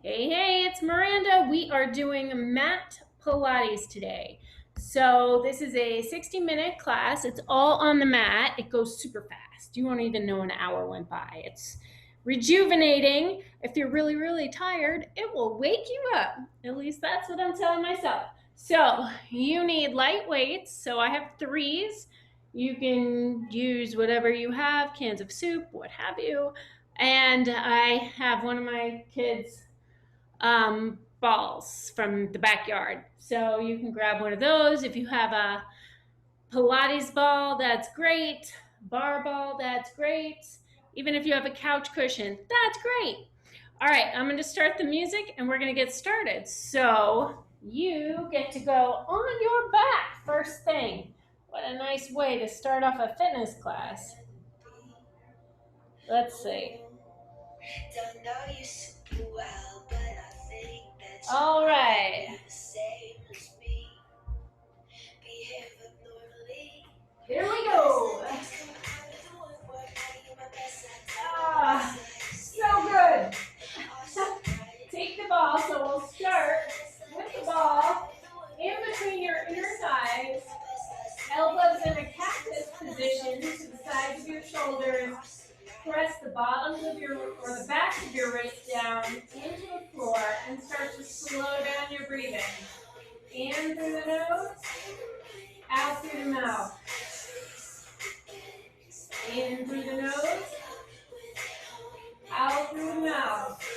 Hey, hey, it's Miranda. We are doing Mat Pilates today. So, this is a 60-minute class. It's all on the mat. It goes super fast. You won't even know an hour went by. It's rejuvenating. If you're really, really tired, it will wake you up. At least that's what I'm telling myself. So, you need light weights. So, I have threes. You can use whatever you have, cans of soup, what have you. And I have one of my kids' balls from the backyard. So you can grab one of those. If you have a Pilates ball, that's great. Bar ball, that's great. Even if you have a couch cushion, that's great. All right, I'm going to start the music and we're going to get started. So you get to go on your back first thing. What a nice way to start off a fitness class. Let's see. Don't know you super well, but I think that all right. The same as me. Behave normally. Here we go. Ah, so good. Take the ball. So we'll start with the ball in between your inner thighs. Elbows in a cactus position to the sides of your shoulders. Press the bottoms of your or the backs of your wrists down into the floor and start to slow down your breathing. In through the nose, out through the mouth. In through the nose, out through the mouth.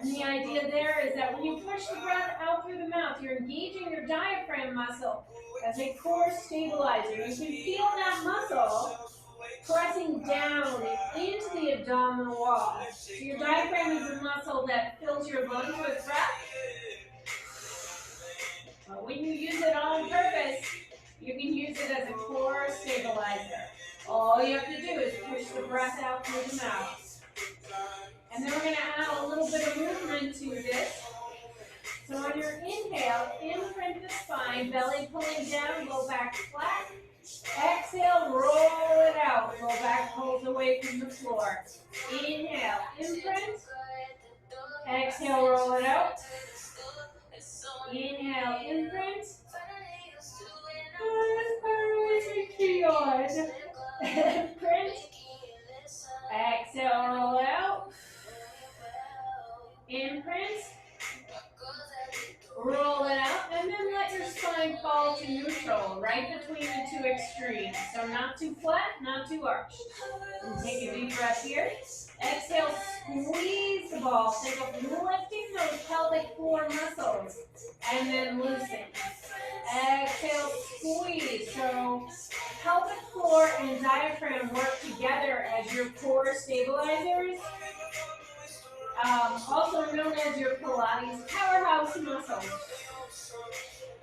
And the idea there is that when you push the breath out through the mouth, you're engaging your diaphragm muscle as a core stabilizer. You can feel that muscle pressing down into the abdominal wall. So your diaphragm is the muscle that fills your lungs with breath. But when you use it on purpose, you can use it as a core stabilizer. All you have to do is push the breath out through the mouth. And then we're going to add a little bit of movement to this. So on your inhale, imprint the spine, belly pulling down, low back flat. Exhale, roll it out. Low back pulls away from the floor. Inhale, imprint. Exhale, roll it out. Inhale, imprint. Imprint. Exhale, roll out. Imprint. Roll it out, and then let your spine fall to neutral, right between the two extremes. So not too flat, not too arched. And take a deep breath here. Exhale, squeeze the ball. Think of lifting those pelvic floor muscles, and then loosen. Exhale, squeeze. So pelvic floor and diaphragm work together as your core stabilizers. Also known as your Pilates powerhouse muscles.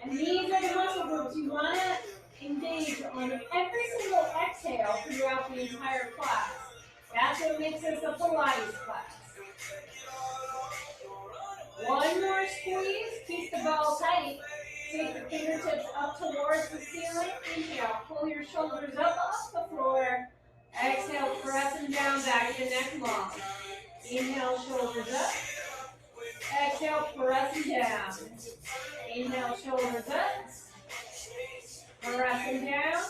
And these are the muscle groups you want to engage on every single exhale throughout the entire class. That's what makes this a Pilates class. One more squeeze. Keep the ball tight. Take the fingertips up towards the ceiling. Inhale, pull your shoulders up off the floor. Exhale, press them down, back to neck long. Inhale, shoulders up. Exhale, press them down. Inhale, shoulders up. Press them down.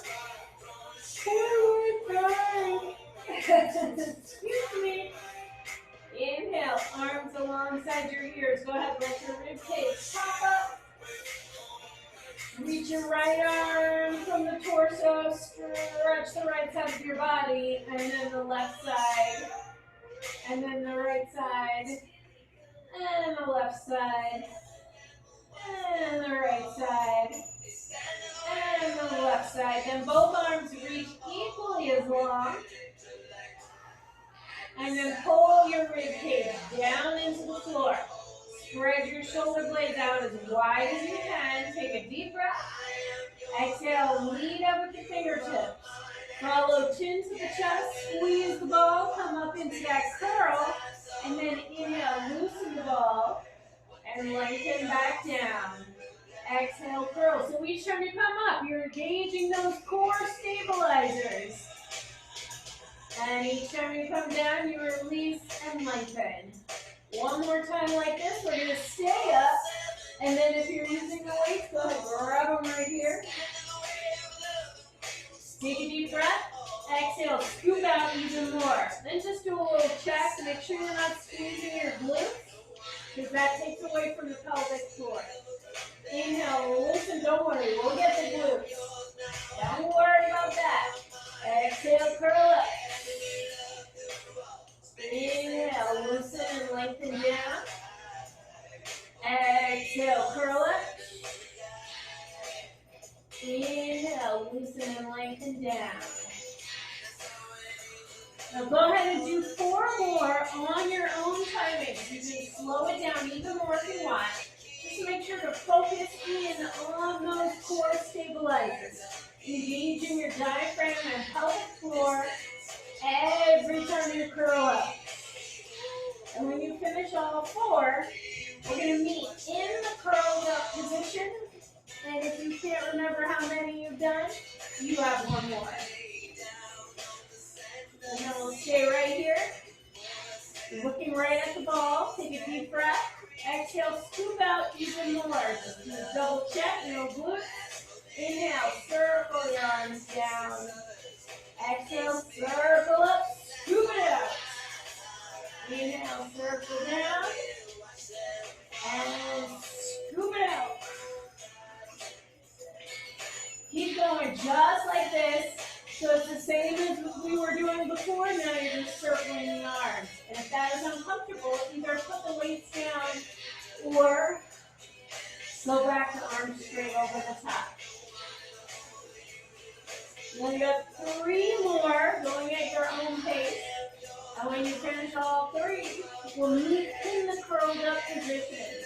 Forward fold. Excuse me. Inhale, arms alongside your ears. Go ahead, let your rib cage pop up. Reach your right arm from the torso. Stretch the right side of your body. And then the left side. And then the right side, and the left side, and the right side, and the left side. Then both arms reach equally as long. And then pull your rib cage down into the floor. Spread your shoulder blades out as wide as you can. Take a deep breath. Exhale, lead up with your fingertips. Follow chin to the chest, squeeze the ball, come up into that curl, and then inhale, loosen the ball, and lengthen back down. Exhale, curl. So each time you come up, you're engaging those core stabilizers. And each time you come down, you release and let lengthen. One more time like this. We're going to stay up. And then if you're using the weights, go ahead, grab them right here. Take a deep breath. Exhale, scoop out even more. Then just do a little check to make sure you're not squeezing your glutes, because that takes away from the pelvic floor. Inhale, loosen, don't worry, we'll get the glutes. Don't worry about that. Exhale, curl up. Inhale, loosen and lengthen down. Exhale, curl up. Inhale, loosen and lengthen down. Now go ahead and do 4 more on your own timing. You can slow it down even more if you want. Just make sure to focus in on those core stabilizers. Engaging your diaphragm and pelvic floor every time you curl up. And when you finish all 4, we're going to meet in the curled up position. And if you can't remember how many you've done, you have 1 more. And then we'll stay right here, looking right at the ball. Take a deep breath. Exhale, scoop out even more. Just do a double check, no glutes. Inhale, circle your arms down. Exhale, circle up, scoop it out. Inhale, circle down. And scoop it out. Keep going just like this. So it's the same as we were doing before. Now you're just circling the arms. And if that is uncomfortable, either put the weights down or go back to arms straight over the top. Then you have 3 more going at your own pace. And when you finish all 3, we'll meet in the curled up position.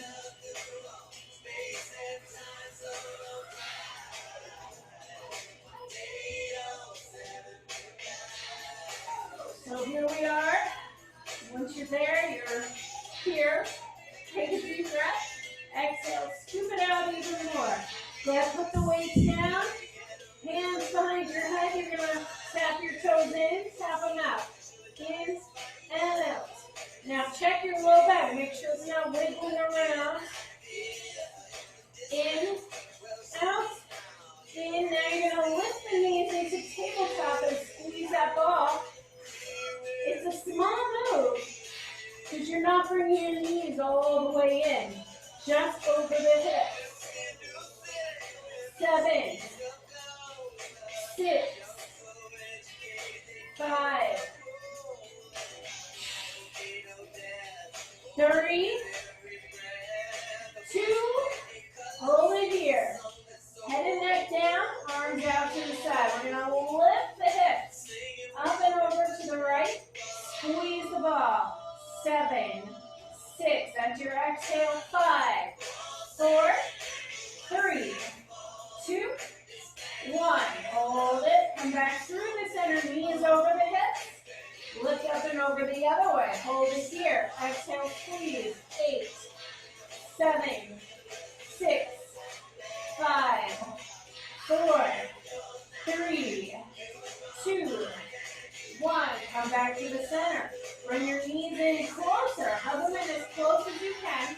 So here we are. Once you're there, you're here. Take a deep breath. Exhale, scoop it out even more. Go ahead, put the weights down. Hands behind your head. You're going to tap your toes in, tap them out. In and out. Now check your low back. Make sure it's not wiggling around. In, out, in. Now you're going to lift the knees into tabletop and squeeze that ball. It's a small move because you're not bringing your knees all the way in, just over the hips. 7, 6, 5, 3, 2, hold it here. Head and neck down, arms out to the side. We're going to lift the hips up and over to the right. Squeeze the ball. 7, 6. That's your exhale. 5, 4, 3, 2, 1. Hold it. Come back through the center. Knees over the hips. Lift up and over the other way. Hold it here. Exhale, squeeze. 8, 7, 6, 5, 4, 3, 2, 1. Come back to the center. Bring your knees in closer. Hug them in as close as you can.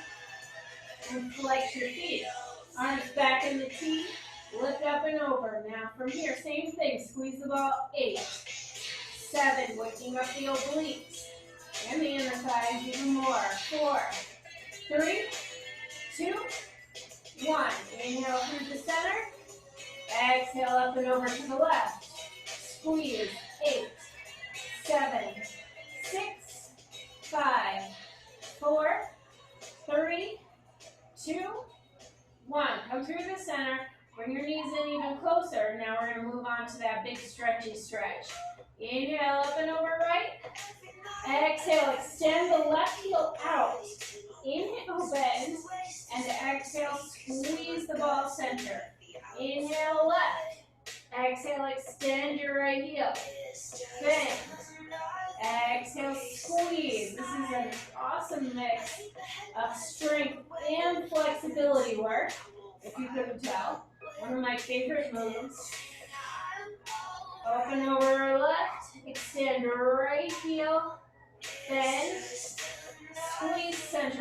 And flex your feet. Arms back in the T. Lift up and over. Now from here, same thing. Squeeze the ball. 8, 7. Waking up the obliques. And the inner thighs even more. 4, 3, 2, 1. Inhale through the center. Exhale up and over to the left. Squeeze. 8, 7, 6, 5, 4, 3, 2, 1. Come through the center. Bring your knees in even closer. Now we're going to move on to that big stretchy stretch. Inhale up and over right. Exhale, extend the left heel out. Inhale, bend. And exhale, squeeze the ball center. Inhale, left. Exhale, extend your right heel. Bend. Exhale, squeeze. This is an awesome mix of strength and flexibility work, if you couldn't tell. One of my favorite moves. Open over left, extend right heel, bend,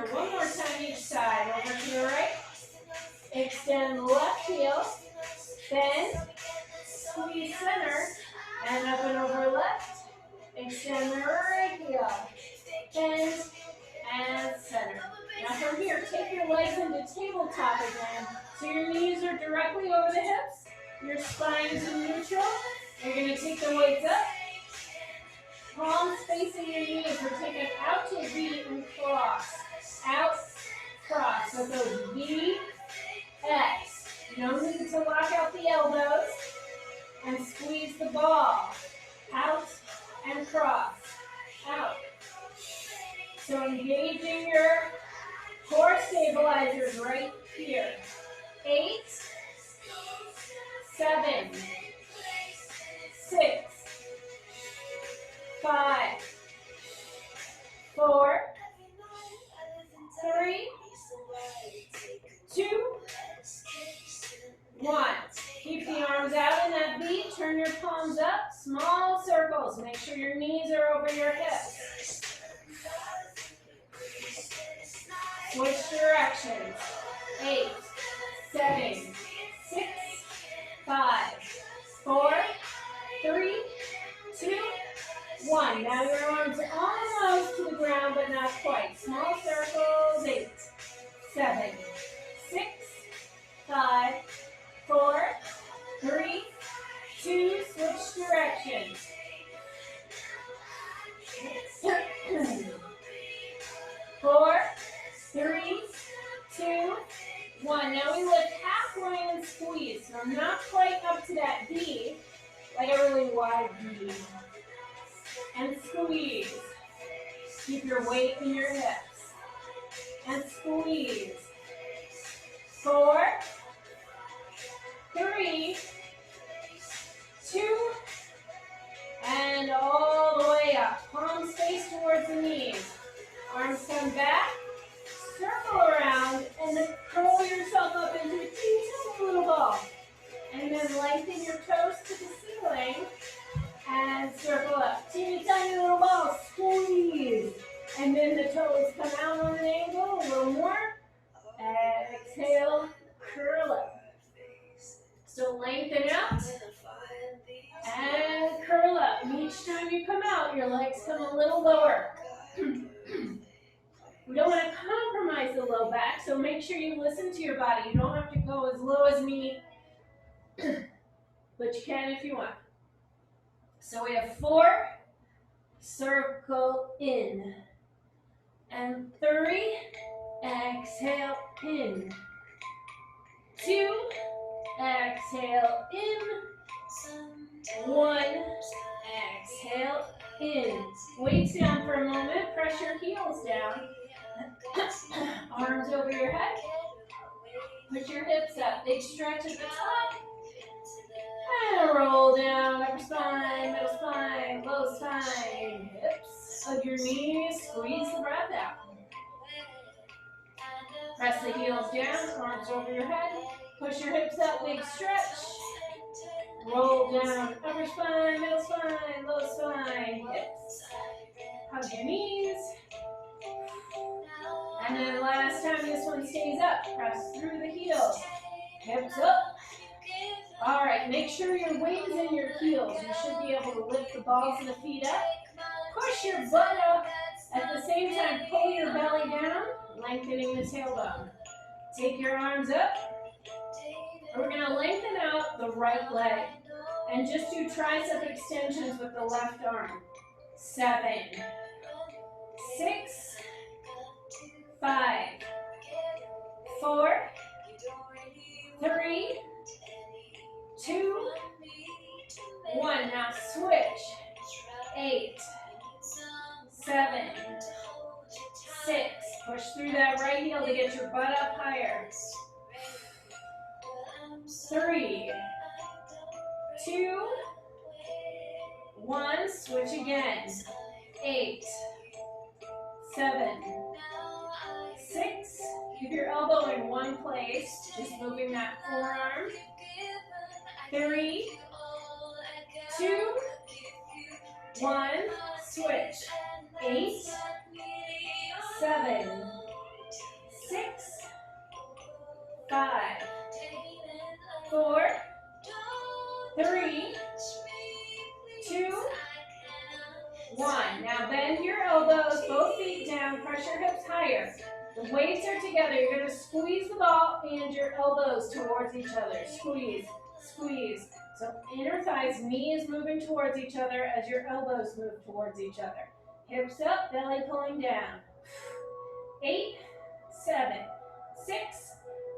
center. One more time each side. Over to the right. Extend the left heel. Bend. Squeeze center. And up and over left. Extend the right heel. Bend. And center. Now from here, take your legs into tabletop again. So your knees are directly over the hips. Your spine is in neutral. You're going to take the weights up. Palms facing your knees. We're taking out to V and cross. Out, cross. So it goes V, X. You don't need to lock out the elbows. And squeeze the ball. Out and cross. Out. So engaging your core stabilizers right here. 8, 7, 6, 5, 4, 3, 2, 1. Keep the arms out in that V. Turn your palms up. Small circles. Make sure your knees are over your hips. Switch directions. 8, 7, 6, 5, 4, 3, 2, 1. Now your arms are almost to the ground, but not quite. Small circles. 8, 7, 6, 5, 4, 3, 2. Switch directions. 4, 3, 2, 1. Now we lift halfway and squeeze. So I'm not quite up to that V, like a really wide V. And squeeze. Keep your weight in your hips. And squeeze. 4, 3, 2, and all the way up. Palms face towards the knees. Arms come back. Circle around and then curl yourself up into a teeny little ball. And then lengthen your toes to the ceiling and circle up. Teeny tiny little ball. Squeeze. And then the toes come out on an angle. A little more. Exhale. Curl up. So lengthen out. And curl up. And each time you come out, your legs come a little lower. We don't want to compromise the low back, so make sure you listen to your body. You don't have to go as low as me, but you can if you want. So we have 4, circle in, and 3, exhale in, 2, exhale in, 1, exhale in. Weights down for a moment, press your heels down. Arms over your head. Push your hips up. Big stretch at the top. And roll down. Upper spine, middle spine, low spine. Hips. Hug your knees. Squeeze the breath out. Press the heels down. Arms over your head. Push your hips up. Big stretch. Roll down. Upper spine, middle spine, low spine. Hips. Hug your knees. And then last time this one stays up, press through the heels, hips up. All right, make sure your weight is in your heels. You should be able to lift the balls of the feet up. Push your butt up. At the same time, pull your belly down, lengthening the tailbone. Take your arms up. We're going to lengthen out the right leg and just do tricep extensions with the left arm. 7, 6, 5, 4, 3, 2, 1. Now switch. 8, 7, 6. Push through that right heel to get your butt up higher. 3, 2, 1. Switch again. 8, 7, 6. Keep your elbow in one place, just moving that forearm. 3, 2, 1. Switch. 8, 7, 5, 4, 3, 2, 1. Now bend your elbows, both feet down, press your hips higher. The weights are together. You're going to squeeze the ball and your elbows towards each other. Squeeze, squeeze. So inner thighs, knees moving towards each other as your elbows move towards each other. Hips up, belly pulling down. 8, 7, 6,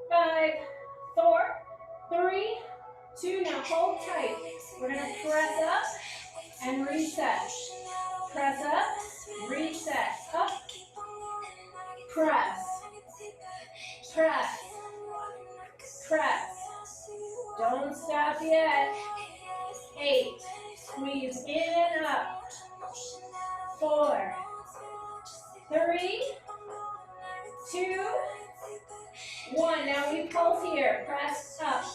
5, 4, 3, 2. Now hold tight. We're going to press up and reset. Press up, reset. Up, press, press, press. Don't stop yet. 8, squeeze in and up. 4, 3, 2, 1. Now we pulse here. Press up,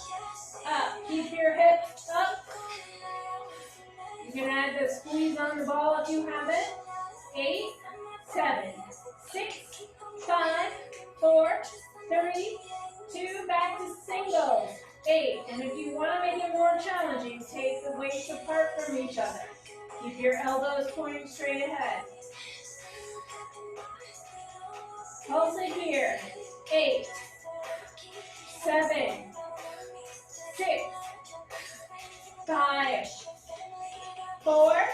up. Keep your hips up. You can add the squeeze on the ball if you have it. 8, 7, 6, 5, 4, 3, 2. Back to singles. 8. And if you want to make it more challenging, take the weights apart from each other. Keep your elbows pointing straight ahead. Pulse it here. 8, 7, 6, 5, 4,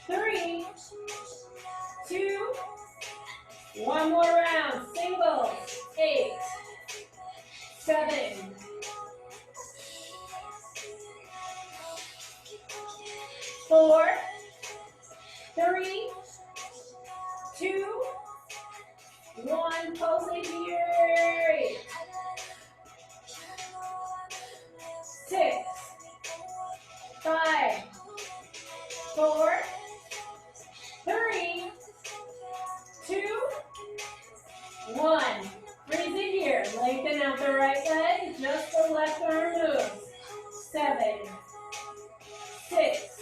3, 2. One more round. Singles. 8, 7, 4, 3, 2, 1. Pulse it here. 8, 6, 5, 4, 3, 2, 1. Breathe in here. Lengthen out the right leg. Just the left arm moves. 7, 6,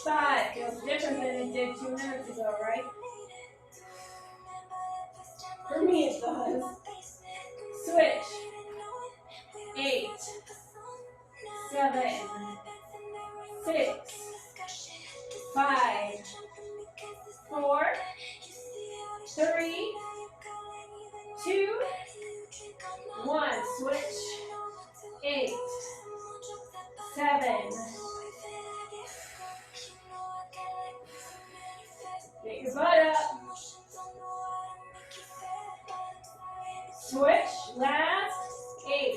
5. Feels different than it did 2 minutes ago, right? For me, it does. Switch. 8, 7, 6, 5, 4, 3, 2, 1. Switch. 8, 7. Get your butt up. Switch. Last. 8,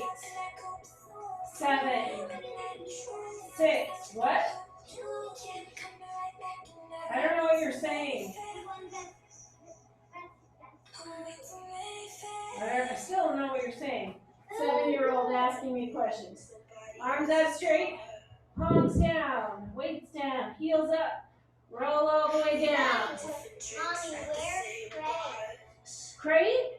7, 6. What? I don't know what you're saying. I still don't know what you're saying. 7-year-old asking me questions. Arms out straight, palms down, weights down, heels up, roll all the way down. Mommy, where's Craig? Craig?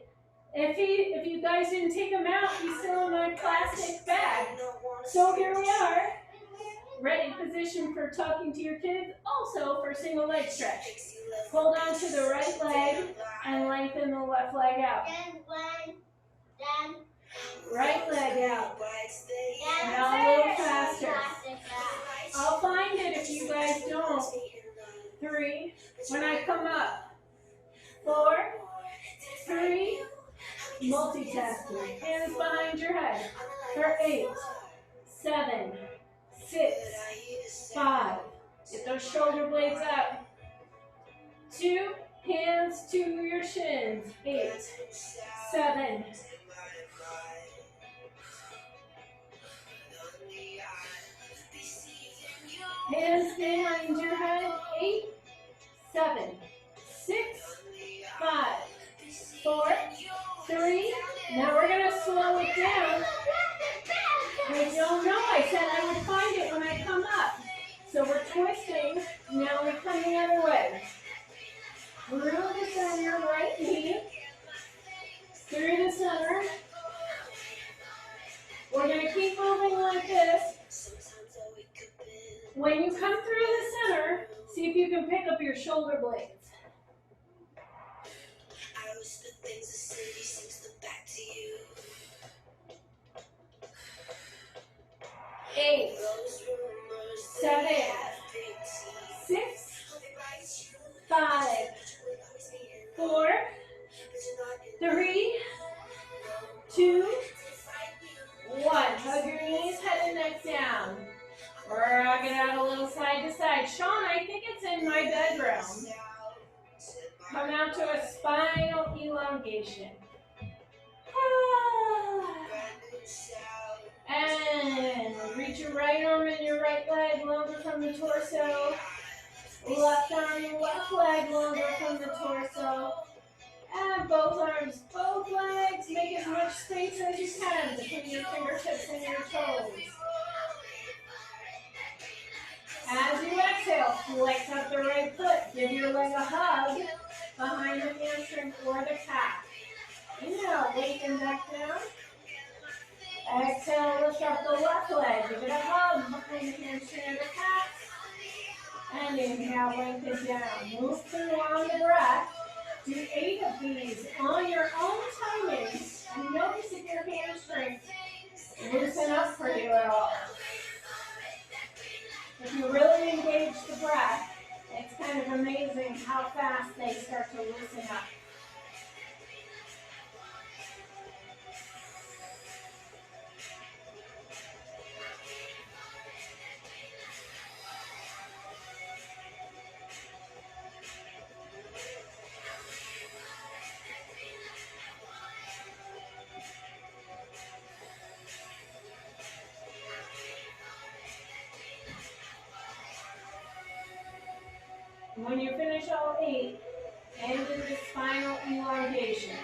If you guys didn't take him out, he's still in my plastic bag. So here we are, ready position for talking to your kids, also for single leg stretch. Hold on to the right leg and lengthen the left leg out. Then, Right leg out. then, Now a little faster. I'll find it if you guys don't. 3, when I come up. 4, 3, multitasking. Hands behind your head. For 8, 7, 6, 5. Get those shoulder blades up. 2, hands to your shins. 8, 7. Hands behind your head. 8, 7, 6, 5, 4, 3. Now we're going to slow it down. I don't know. I said I would find it when I come up. So we're twisting. Now we're coming the other way. Through the center, right knee. Through the center. We're going to keep moving like this. When you come through the center, see if you can pick up your shoulder blades. 5, 4, 3, 2, 1. Hug your knees, head and neck down. Rock it out a little side to side. Sean, I think it's in my bedroom. Come out to a spinal elongation. And reach your right arm and your right leg longer from the torso. Left arm and left leg longer from the torso. And both arms, both legs. Make as much space as you can between your fingertips and your toes. As you exhale, flex up the right foot. Give your leg a hug behind the hamstring or the calf. Inhale, lengthen back down. Exhale, lift up the left leg. Give it a hug behind the hamstring or the calf. And inhale, lengthen down. Move through on the breath. Do 8 of these on your own timing. And notice if your hamstring loosen up for you at all. If you really engage the breath, it's kind of amazing how fast they start to loosen up. When you finish all 8, end in the spinal elongation,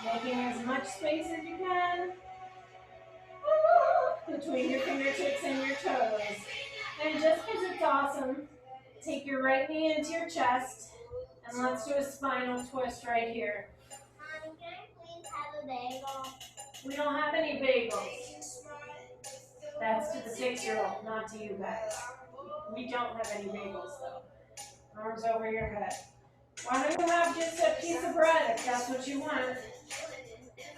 making as much space as you can between your fingertips and your toes. And just because it's awesome, take your right knee into your chest, and let's do a spinal twist right here. Mommy, can I please have a bagel? We don't have any bagels. That's to the 6-year-old, not to you guys. We don't have any bagels though. Arms over your head. Why don't you have just a piece of bread if that's what you want?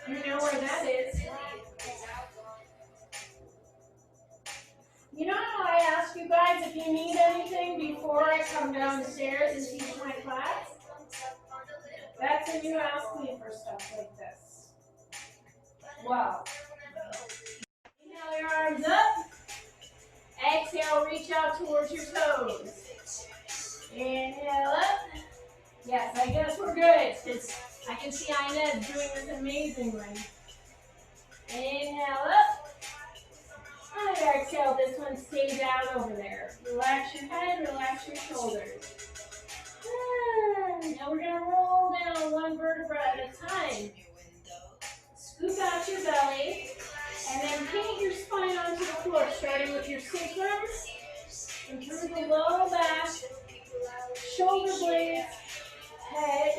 You know where that is. You know how I ask you guys if you need anything before I come downstairs and teach my class? That's when you ask me for stuff like this. Well, inhale your arms up. Exhale, reach out towards your toes. Inhale up. Yes, I guess we're good. I can see Inez doing this amazingly. Inhale up. And exhale, this one stays out over there. Relax your head, relax your shoulders. Now we're going to roll down one vertebra at a time. Scoop out your belly. And then paint your spine onto the floor, starting with your sacrum and through the low back, shoulder blades, head,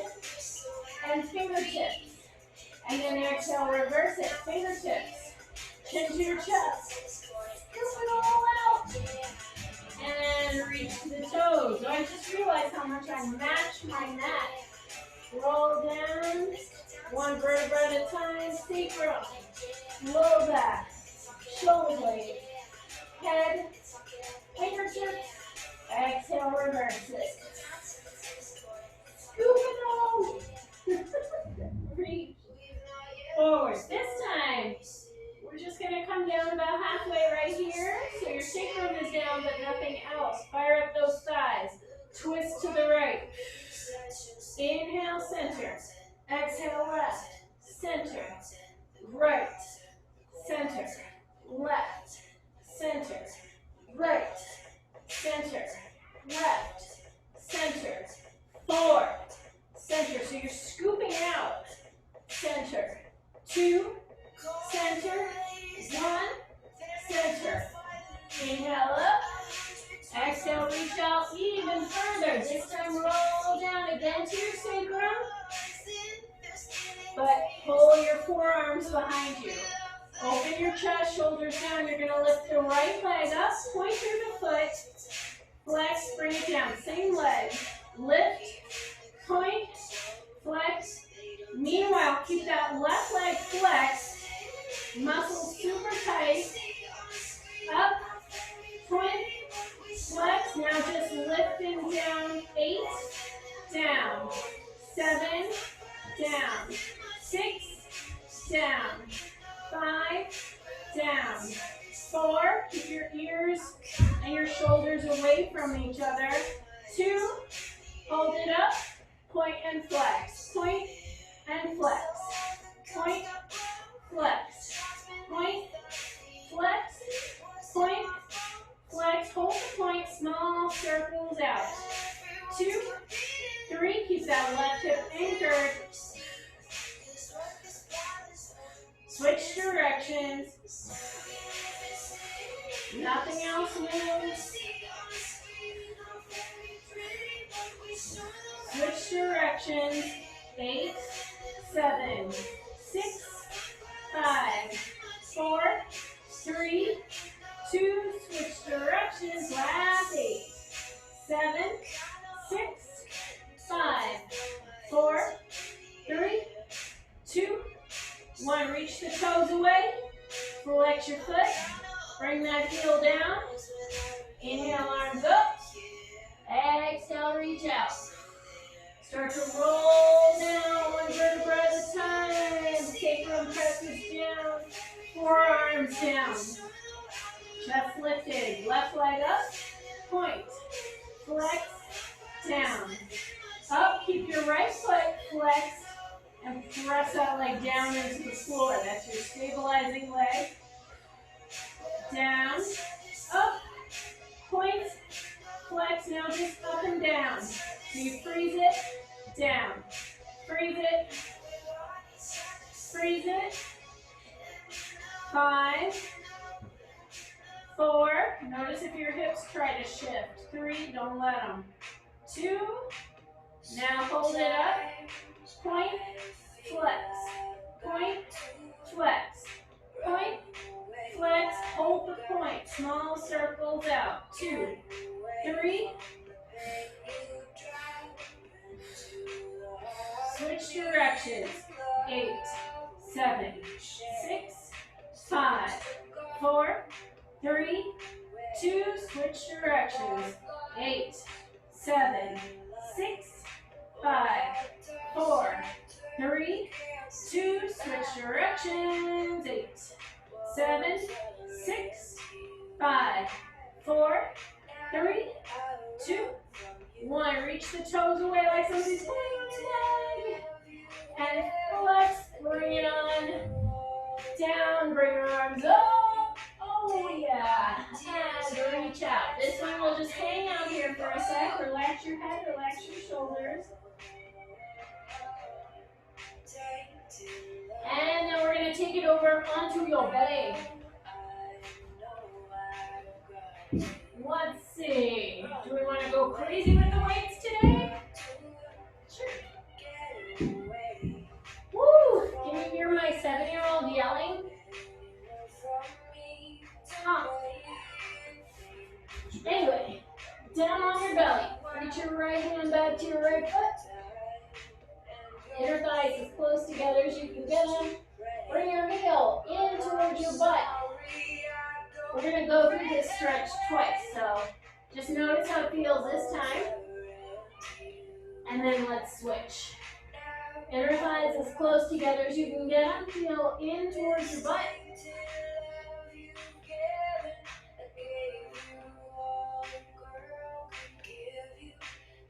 and fingertips. And then exhale, reverse it, fingertips, chin to your chest. Scoop it all out. And reach to the toes. So I just realized how much I matched my mat. Roll down, one vertebra at a time, sacrum, low back, shoulder blades, head, fingertips. Exhale, reverse it. Scoop it all. Reach forward. This time, we're just going to come down about halfway right here. So your sacrum is down, but nothing else. Fire up those thighs. Twist to the right. Inhale, center. Exhale, left. Center. Right. Center. Left. Center. Right. Center. Left. Center. 4. Center. So you're scooping out. Center. 2. Center. 1. Center. Inhale up. Exhale, reach out even further. This time roll down again to your sacrum. But pull your forearms behind you. Open your chest, shoulders down. You're going to lift the right leg up. Point through the foot. Flex, bring it down. Same leg. Lift, point, flex. Meanwhile, keep that left leg flexed. Muscles super tight. Up, point, flex. Now just lifting down 8, down down. 7, down. 6, down. 5, down. 4, keep your ears and your shoulders away from each other. 2, hold it up, point and flex. Point and flex. Point, flex. Point, flex. Point, flex. Hold the point, small circles out. 2, 3, keep that left hip anchored. Switch directions. Nothing else moves. Switch directions. 8, 7, 6, 5, 4, 3, 2, switch directions. Last 8, 7, 6, 5, 4, 3, 2, 1. Reach the toes away. Flex your foot. Bring that heel down. Inhale, arms up. Exhale, reach out. Start to roll down, one vertebra at a time. Sacrum presses down, forearms down. Chest lifted, left leg up, point, flex, down. Up, keep your right foot flexed and press that leg down into the floor. That's your stabilizing leg. Down, up, point, flex, now just up and down. So you freeze it, down, freeze it, freeze it. 5, 4, notice if your hips try to shift. 3, don't let them. 2, now hold it up, point, flex, point, flex, point, flex, hold the point, small circles out. 2, 3, switch directions. 8, 7, 6, 5, 4, 3, 2, switch directions. 8, 7, 6, 5, 4, 3, 2, switch directions. 8, 7, 6, 5, 4, 3, 2, 1. Reach the toes away like somebody's pulling your leg. And flex, bring it on down, bring your arms up. Oh yeah, and reach out. This one will just hang out here for a sec. Relax your head, relax your shoulders. And then we're gonna take it over onto your belly. Let's see, do we wanna go crazy with the weights today? Sure. Woo! Can you hear my 7-year-old yelling? Huh. Anyway, down on your belly. Reach your right hand back to your right foot. Inner thighs as close together as you can get them. Bring your heel in towards your butt. We're going to go through this stretch twice, so just notice how it feels this time. And then let's switch. Inner thighs as close together as you can get them. Heel in towards your butt.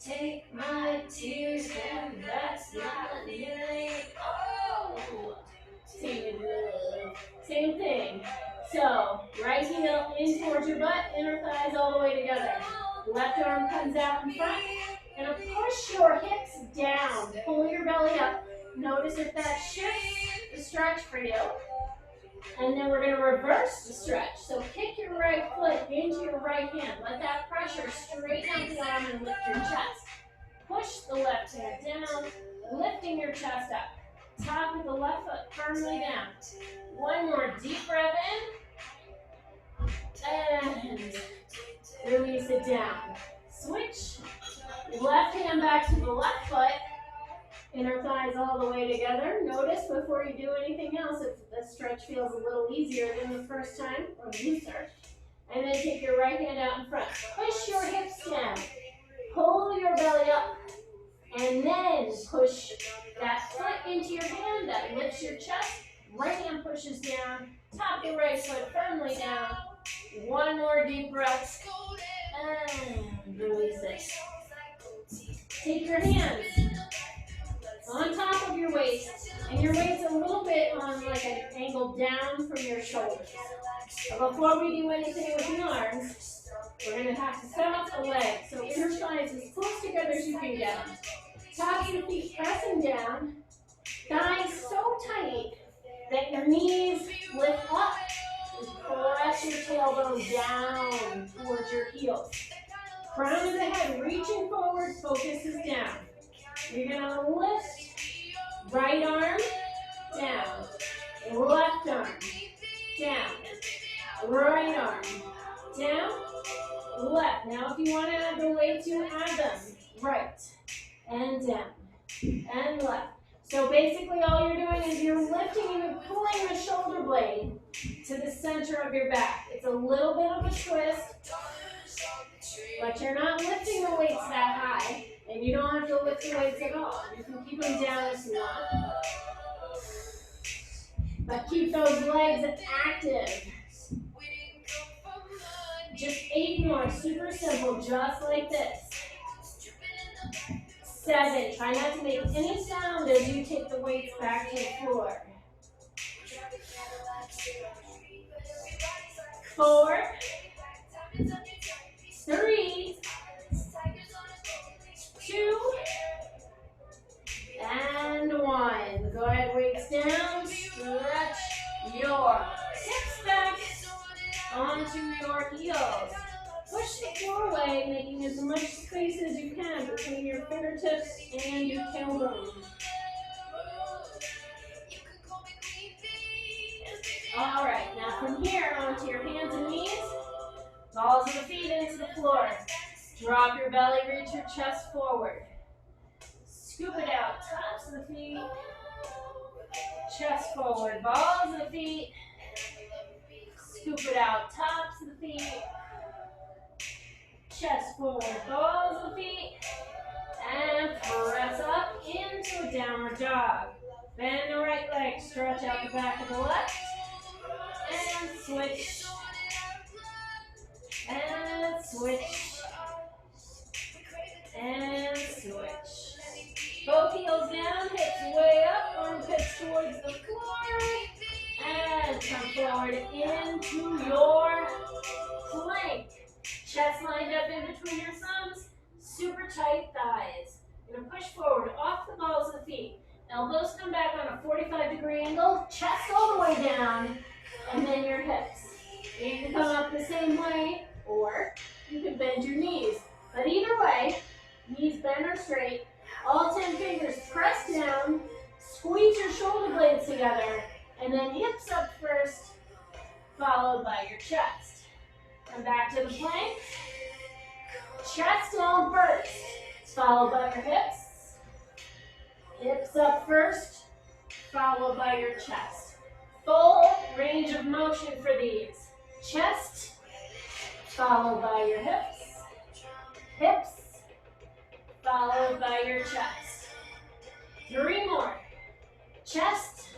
Take my tears and that's not nearly. Oh! Same thing. So, right heel in towards your butt, inner thighs all the way together. Left arm comes out in front. Gonna push your hips down. Pull your belly up. Notice if that shifts the stretch for you. And then we're gonna reverse the stretch. So kick your right foot into your right hand. Let that pressure straighten out the arm and lift your chest. Push the left hand down, lifting your chest up. Top of the left foot firmly down. One more deep breath in. And release it down. Switch. Left hand back to the left foot. Inner thighs all the way together. Notice before you do anything else if the stretch feels a little easier than the first time or looser. And then take your right hand out in front. Push your hips down. Pull your belly up And then push that foot into your hand that lifts your chest. Right hand pushes down. Tap your right foot firmly down. One more deep breath. And release it. Take your hands on top of your waist. And your weight's a little bit on like an angle down from your shoulders. But before we do anything with the arms, we're going to have to set up the legs. So inner thighs as close together as you can get them. Tops of the feet pressing down. Thighs so tight that your knees lift up. Press your tailbone down towards your heels. Crown of the head reaching forward, focus is down. You're going to lift right arm down, left arm down, right arm down, left. Now if you want to add the weight to add them, right and down and left. So basically all you're doing is you're lifting and you're pulling the shoulder blade to the center of your back. It's a little bit of a twist, but you're not lifting the weights that high, and you don't have to lift the weights at all. You can keep them down if you want. But keep those legs active. Just 8 more, super simple, just like this. 7, try not to make any sound as you take the weights back to the floor. 4, 3, 2, and 1. Go ahead, weights down, stretch your hips back onto your heels. Push the floor away, making as much space as you can between your fingertips and your tailbone. All right, now from here onto your hands and knees, balls of the feet into the floor. Drop your belly, reach your chest forward. Scoop it out, tops of the feet, chest forward, balls of the feet. Scoop it out, tops of the feet, chest forward, balls of the feet, and press up into a downward dog. Bend the right leg, stretch out the back of the left, and switch, and switch, and switch. Both heels down, hips way up, armpits towards the floor, and come forward into your plank. Chest lined up in between your thumbs, super tight thighs. You're going to push forward off the balls of the feet. Elbows come back on a 45-degree angle, chest all the way down, and then your hips. You can come up the same way, or you can bend your knees. But either way, knees bent or straight, all 10 fingers press down, squeeze your shoulder blades together, and then hips up first, followed by your chest. Come back to the plank. Chest down first, followed by your hips. Hips up first, followed by your chest. Full range of motion for these. Chest, followed by your hips. Hips, followed by your chest. 3 more. Chest,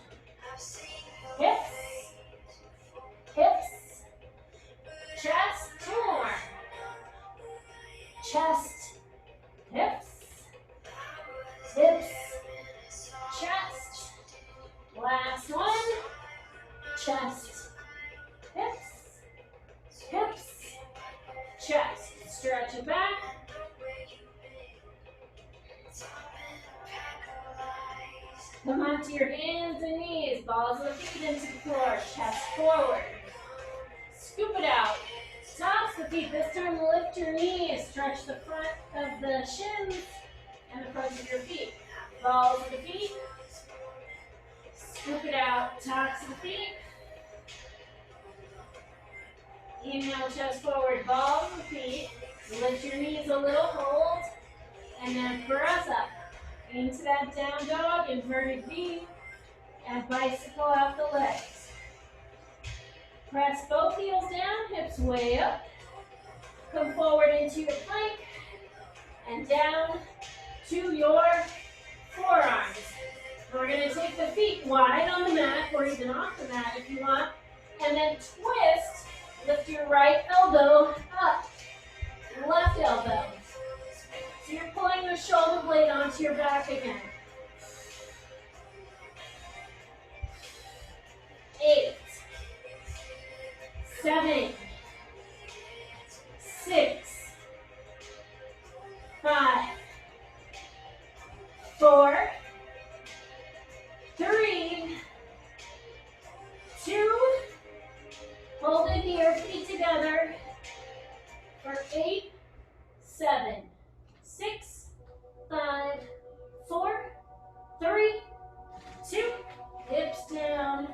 hips, hips, chest. 2 more. Chest, hips, hips, chest. Last one. Chest, hips, hips, chest. Stretch it back. Come onto your hands and knees, balls of the feet into the floor, chest forward. Scoop it out. Tops the feet. This time lift your knees. Stretch the front of the shins and the front of your feet. Balls of the feet. Scoop it out. Tops of the feet. Inhale, chest forward, balls of the feet. Lift your knees a little, hold, and then press up into that down dog, inverted V, and bicycle out the legs. Press both heels down, hips way up. Come forward into your plank, and down to your forearms. We're going to take the feet wide on the mat, or even off the mat if you want, and then twist. Lift your right elbow up, left elbow. So you're pulling the shoulder blade onto your back again. 8, 7, 6, 5, 4, 3, 2, hold it here, feet together for 8, 7, 6, 5, 4, 3, 2, hips down,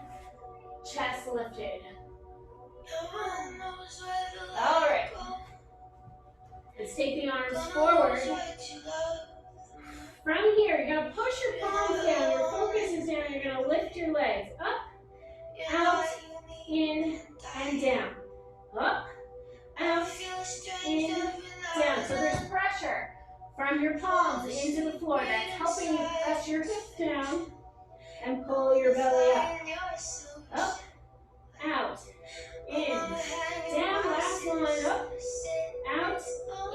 chest lifted. All right. Let's take the arms forward. From here, you're going to push your palms down. Your focus is down. You're going to lift your legs up, out, in, and down. Up, out, in, down. So there's pressure from your palms into the floor. That's helping you press your hips down and pull your belly up. Up, out, in, down. Last one. Up, out,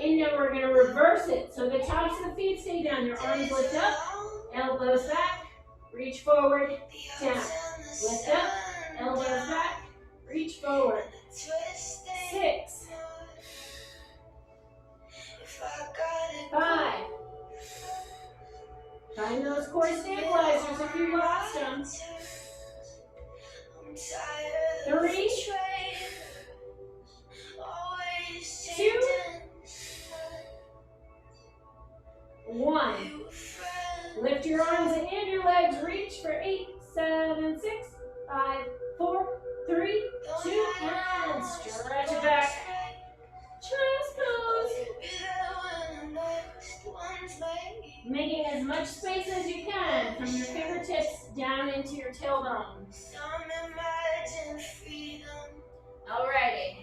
in. Now we're going to reverse it. So the tops of the feet stay down. Your arms lift up, elbows back, reach forward, down. Lift up, elbows back, reach forward. 6, 5. Find those core stabilizers if you lost them. 3, 2, 1. Lift your arms and your legs. Reach for 8, 7, 6, 5, 4, 3, 2, and stretch it back. Chest pose. Making as much space as you can from your fingertips down into your tailbone. Alrighty.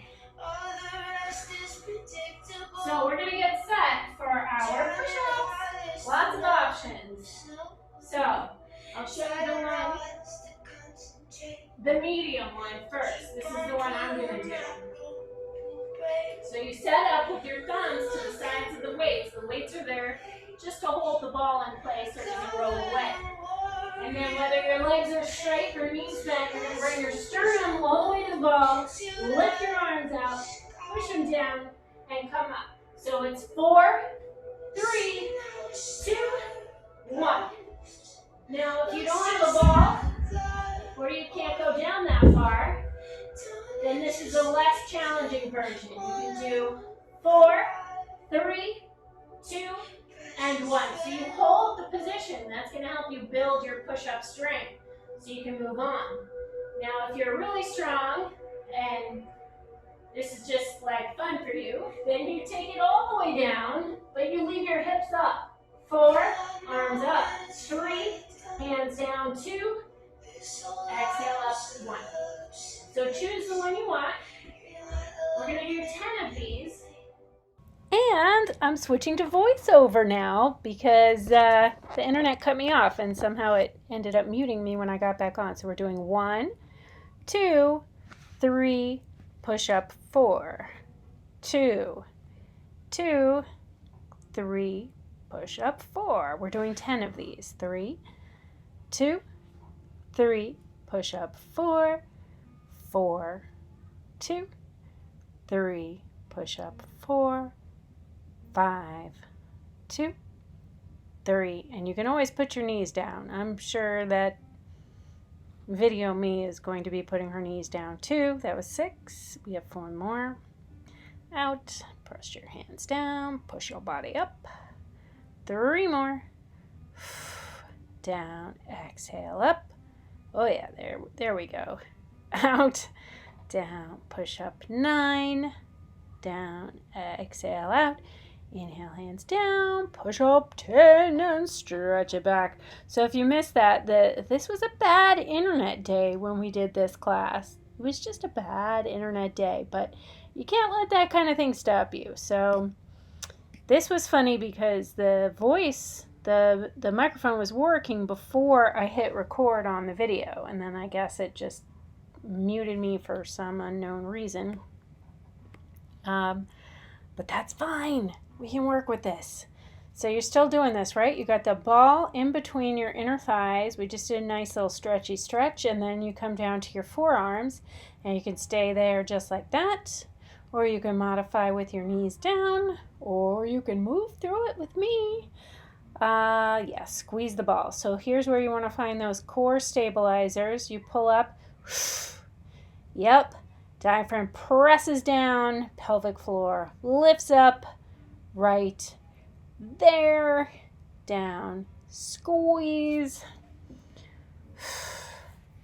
So we're going to get set for our push-ups. Lots of options. So I'll show you the medium one first. This is the one I'm going to do. So you set up with your thumbs to the sides of the weights. The weights are there just to hold the ball in place so it doesn't roll away. And then whether your legs are straight or knees bent, you're going to bring your sternum all the way to the ball, lift your arms out, push them down, and come up. So it's 4, 3, 2, 1. Now if you don't have a ball, or you can't go down that far, then this is a less challenging version. You can do 4, 3, 2, and 1. So you hold the position. That's going to help you build your push-up strength so you can move on. Now if you're really strong and this is just like fun for you, then you take it all the way down, but you leave your hips up. 4, arms up. 3, hands down. 2, exhale up. 1. So choose the one you want. We're going to do 10 of these. And I'm switching to voiceover now because the internet cut me off and somehow it ended up muting me when I got back on. So we're doing 1, 2, 3, push up 4, 2, 2, 3, push up 4. We're doing 10 of these. 3, 2, 3, push up 4, 4, 2, 3, push up 4, 5, 2, 3. And you can always put your knees down. I'm sure that video me is going to be putting her knees down too. That was 6. We have 4 more. Out. Press your hands down. Push your body up. 3 more. Down. Exhale up. Oh yeah, there we go. Out. Down. Push up 9. Down. Exhale out. Inhale, hands down, push up 10 and stretch it back. So if you missed that, this was a bad internet day when we did this class. It was just a bad internet day, but you can't let that kind of thing stop you. So this was funny because the voice the microphone was working before I hit record on the video, and then I guess it just muted me for some unknown reason. But that's fine. We can work with this. So you're still doing this, right? You got the ball in between your inner thighs. We just did a nice little stretchy stretch, and then you come down to your forearms, and you can stay there just like that, or you can modify with your knees down, or you can move through it with me. Yes, squeeze the ball. So here's where you want to find those core stabilizers. You pull up. Yep. Diaphragm presses down, pelvic floor lifts up, right there, down, squeeze,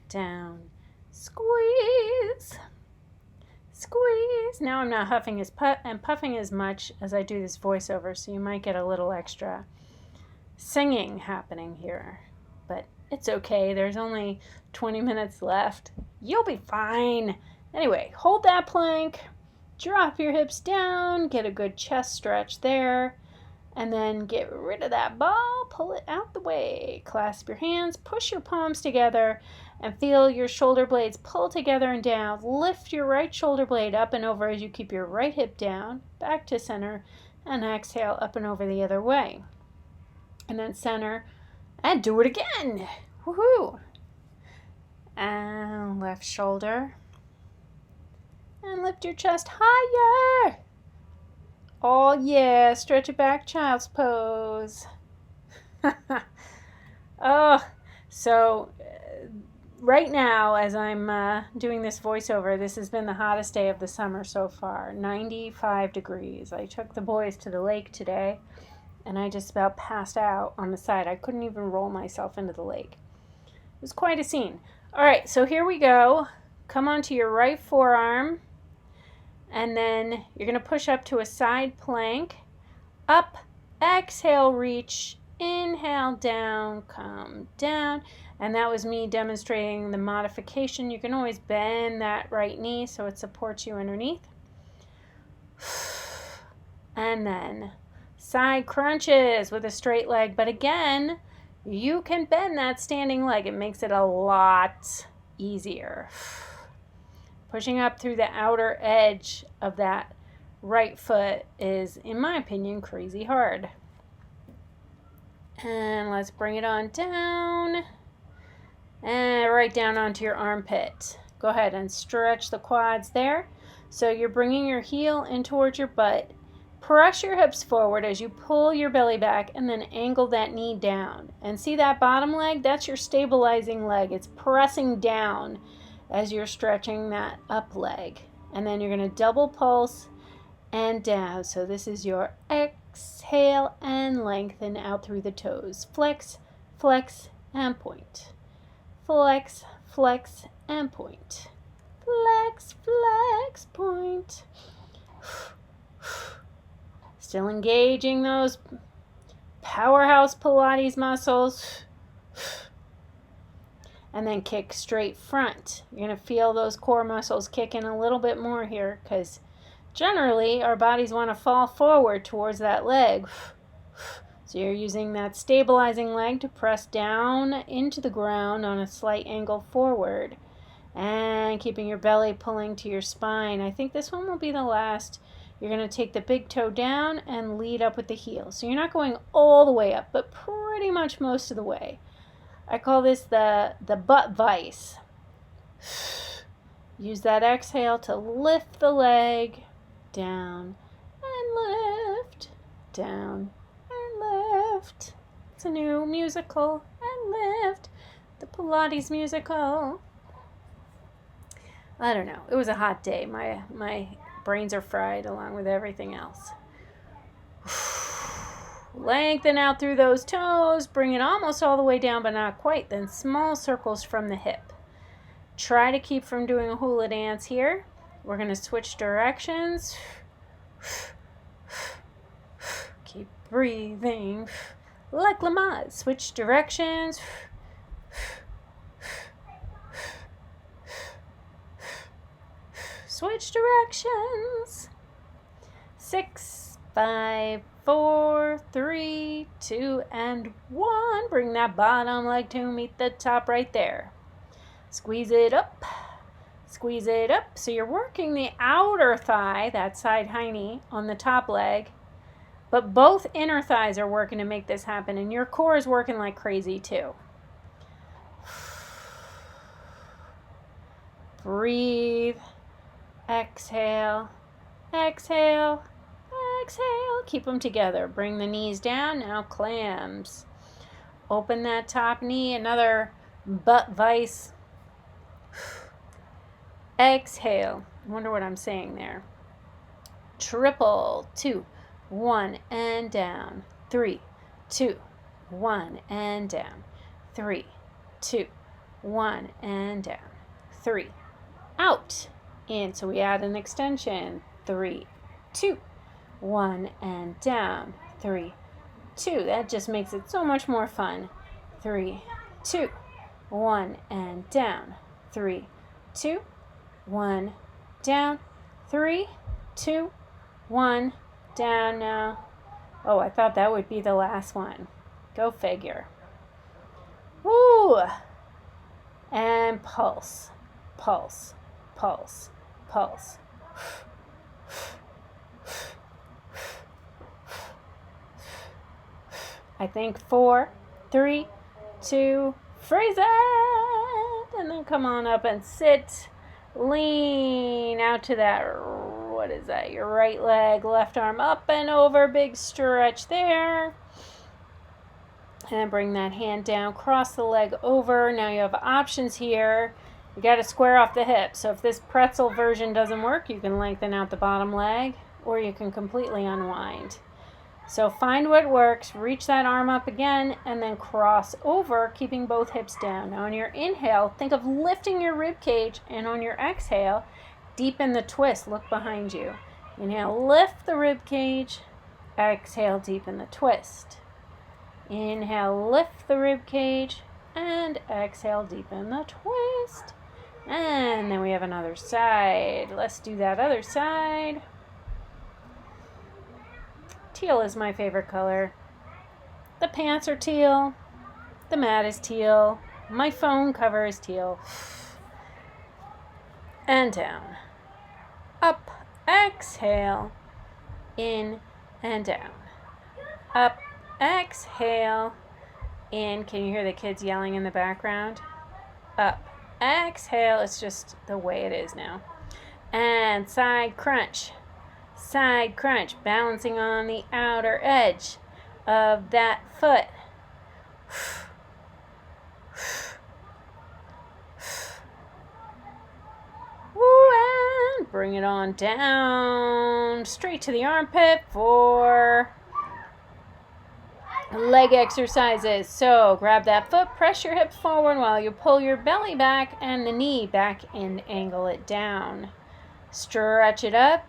down, squeeze, squeeze. Now I'm not huffing and puffing as much as I do this voiceover, so you might get a little extra singing happening here, but it's okay. There's only 20 minutes left. You'll be fine. Anyway, hold that plank, drop your hips down, get a good chest stretch there, and then get rid of that ball, pull it out the way. Clasp your hands, push your palms together, and feel your shoulder blades pull together and down. Lift your right shoulder blade up and over as you keep your right hip down, back to center, and exhale up and over the other way. And then center, and do it again. Woohoo! And left shoulder. And lift your chest higher. Oh yeah, stretch it back, child's pose. Oh, so right now as I'm doing this voiceover, this has been the hottest day of the summer so far, 95 degrees. I took the boys to the lake today, and I just about passed out on the side. I couldn't even roll myself into the lake. It was quite a scene. All right, so here we go. Come onto your right forearm. And then you're going to push up to a side plank. Up, exhale, reach, inhale, down, come down. And that was me demonstrating the modification. You can always bend that right knee so it supports you underneath. And then side crunches with a straight leg. But again, you can bend that standing leg. It makes it a lot easier. Pushing up through the outer edge of that right foot is, in my opinion, crazy hard. And let's bring it on down. And right down onto your armpit. Go ahead and stretch the quads there. So you're bringing your heel in towards your butt. Press your hips forward as you pull your belly back and then angle that knee down. And see that bottom leg? That's your stabilizing leg. It's pressing down as you're stretching that up leg. And then you're going to double pulse and down. So this is your exhale and lengthen out through the toes. Flex, flex, and point. Flex, flex, and point. Flex, flex, point. Still engaging those powerhouse Pilates muscles. And then kick straight front. You're going to feel those core muscles kick in a little bit more here, because generally our bodies want to fall forward towards that leg. So you're using that stabilizing leg to press down into the ground on a slight angle forward, and keeping your belly pulling to your spine. I think this one will be the last. You're going to take the big toe down and lead up with the heel. So you're not going all the way up, but pretty much most of the way. I call this the butt vice. Use that exhale to lift the leg, down and lift, down and lift. It's a new musical, and lift, the Pilates musical. I don't know. It was a hot day. My brains are fried along with everything else. Lengthen out through those toes, bring it almost all the way down, but not quite. Then small circles from the hip. Try to keep from doing a hula dance here. We're going to switch directions. Keep breathing. Like Lamaz, switch directions. Switch directions. 6, 5, 4, 3, 2, and 1. Bring that bottom leg to meet the top right there. Squeeze it up. Squeeze it up. So you're working the outer thigh, that side hiney, on the top leg. But both inner thighs are working to make this happen. And your core is working like crazy too. Breathe. Exhale. Exhale. Exhale. Keep them together. Bring the knees down. Now clams. Open that top knee. Another butt vice. Exhale. I wonder what I'm saying there. Triple. 2, 1, and down. 3, 2, 1, and down. 3, 2, 1, and down. 3. Out. In. So we add an extension. 3, 2, 1, and down. 3, 2. That just makes it so much more fun. 3, 2, 1, and down. 3, 2, 1, down. 3, 2, 1, down now. Oh, I thought that would be the last one. Go figure. Woo! And pulse, pulse, pulse, pulse. I think 4, 3, 2, freeze it! And then come on up and sit. Lean out to that, what is that? Your right leg, left arm up and over. Big stretch there. And bring that hand down, cross the leg over. Now you have options here. You got to square off the hip. So if this pretzel version doesn't work, you can lengthen out the bottom leg, or you can completely unwind. So find what works, reach that arm up again, and then cross over, keeping both hips down. Now on your inhale, think of lifting your rib cage, and on your exhale, deepen the twist. Look behind you. Inhale, lift the rib cage. Exhale, deepen the twist. Inhale, lift the rib cage, and exhale, deepen the twist. And then we have another side. Let's do that other side. Teal is my favorite color. The pants are teal. The mat is teal. My phone cover is teal. And down. Up. Exhale. In and down. Up. Exhale. In. Can you hear the kids yelling in the background? Up. Exhale. It's just the way it is now. And side crunch. Side crunch. Balancing on the outer edge of that foot. Woo, and bring it on down. Straight to the armpit for leg exercises. So grab that foot, press your hips forward while you pull your belly back and the knee back and angle it down. Stretch it up.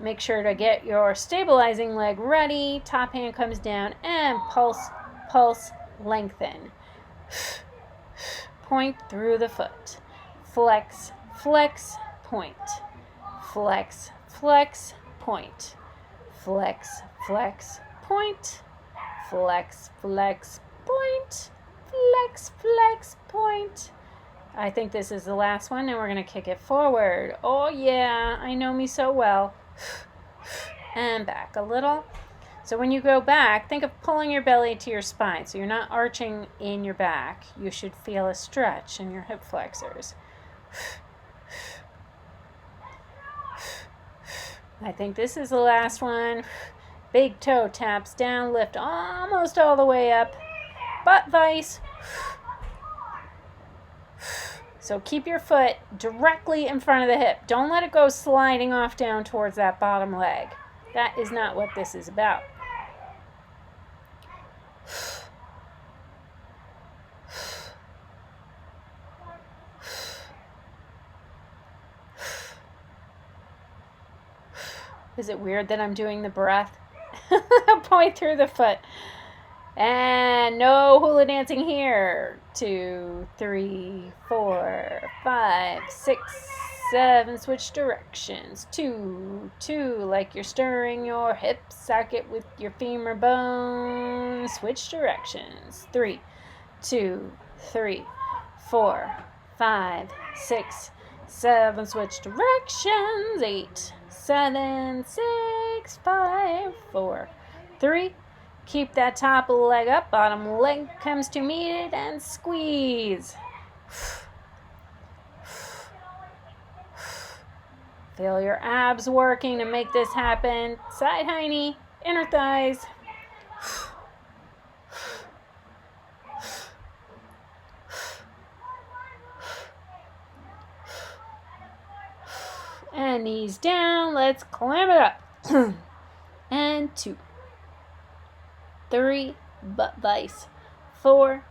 Make sure to get your stabilizing leg ready. Top hand comes down and pulse, pulse, lengthen. Point through the foot. Flex, flex, point. Flex, flex, point. Flex, flex, point. Flex, flex, point. Flex, flex, point. I think this is the last one, and we're going to kick it forward. Oh, yeah, I know me so well. And back a little. So when you go back, think of pulling your belly to your spine. So you're not arching in your back. You should feel a stretch in your hip flexors. I think this is the last one. Big toe taps down, lift almost all the way up. Butt vice. So keep your foot directly in front of the hip. Don't let it go sliding off down towards that bottom leg. That is not what this is about. Is it weird that I'm doing the breath? Point through the foot. And no hula dancing here. 2, 3, 4, 5, 6, 7, switch directions. 2, 2, like you're stirring your hip socket with your femur bone. Switch directions. 3, 2, 3, 4, 5, 6, 7, switch directions. 8, 7, 6, 5, 4, 3. Keep that top leg up, bottom leg comes to meet it, and squeeze. Feel your abs working to make this happen. Side hiney, inner thighs. And knees down. Let's climb it up. And 2, 3, butt vice. 4,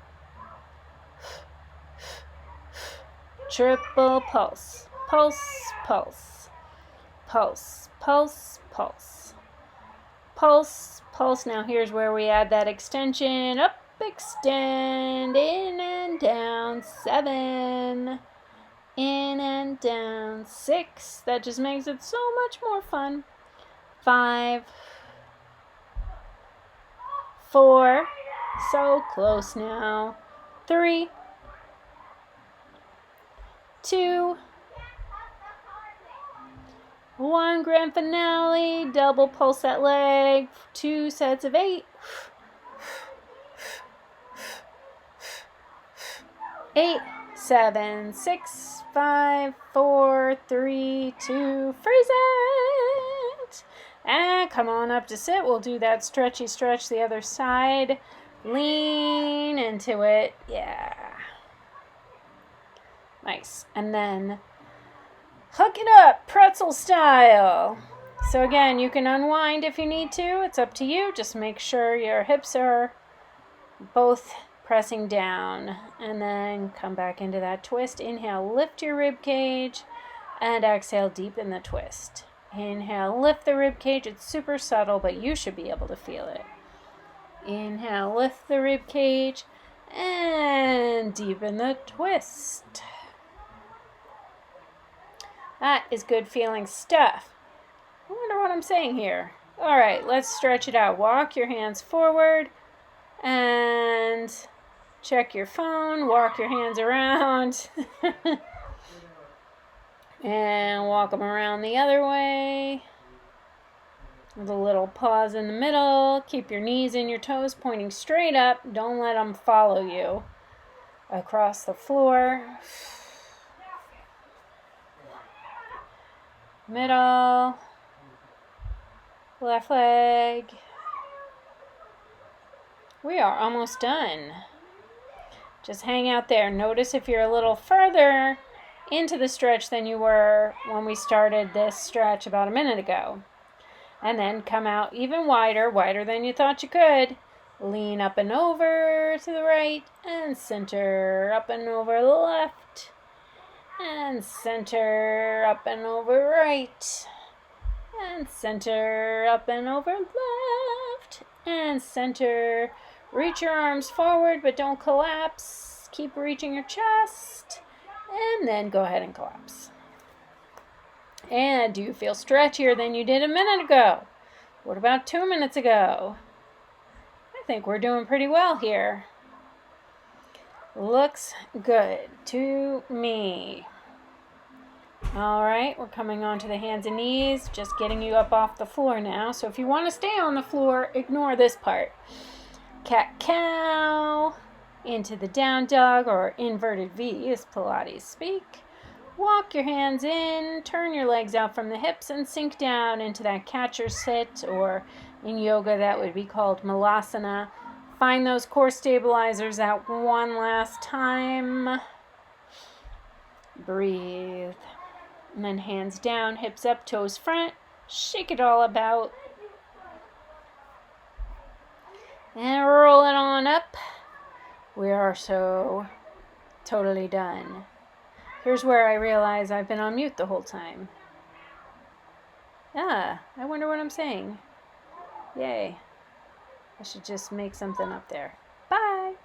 triple pulse. Pulse, pulse. Pulse, pulse, pulse. Pulse, pulse. Now here's where we add that extension. Up, extend, in and down. 7, in and down. 6, that just makes it so much more fun. 5, 4, so close now. 3, 2, 1, grand finale, double pulse that leg, 2 sets of 8. 8, 7, 6, 5, 4, 3, 2, freeze it. And come on up to sit. We'll do that stretchy stretch the other side. Lean into it. Yeah. Nice. And then hook it up, pretzel style. So again, you can unwind if you need to. It's up to you. Just make sure your hips are both pressing down. And then come back into that twist. Inhale, lift your rib cage. And exhale, deepen the twist. Inhale, lift the rib cage. It's super subtle, but you should be able to feel it. Inhale, lift the rib cage. And deepen the twist. That is good feeling stuff. I wonder what I'm saying here. All right, let's stretch it out. Walk your hands forward and check your phone. Walk your hands around. And walk them around the other way. With a little pause in the middle. Keep your knees and your toes pointing straight up. Don't let them follow you across the floor. Middle, left leg. We are almost done. Just hang out there. Notice if you're a little further into the stretch than you were when we started this stretch about a minute ago. And then come out even wider, wider than you thought you could. Lean up and over to the right and center, up and over left. And center, up and over right. And center, up and over left. And center. Reach your arms forward, but don't collapse. Keep reaching your chest. And then go ahead and collapse. And do you feel stretchier than you did a minute ago? What about 2 minutes ago? I think we're doing pretty well here. Looks good to me. All right, we're coming on to the hands and knees, just getting you up off the floor now. So if you want to stay on the floor, ignore this part. Cat-cow, into the down dog or inverted V as Pilates speak. Walk your hands in, turn your legs out from the hips and sink down into that catcher sit, or in yoga that would be called malasana. Find those core stabilizers out one last time. Breathe. And then hands down, hips up, toes front. Shake it all about. And roll it on up. We are so totally done. Here's where I realize I've been on mute the whole time. I wonder what I'm saying. Yay. I should just make something up there. Bye.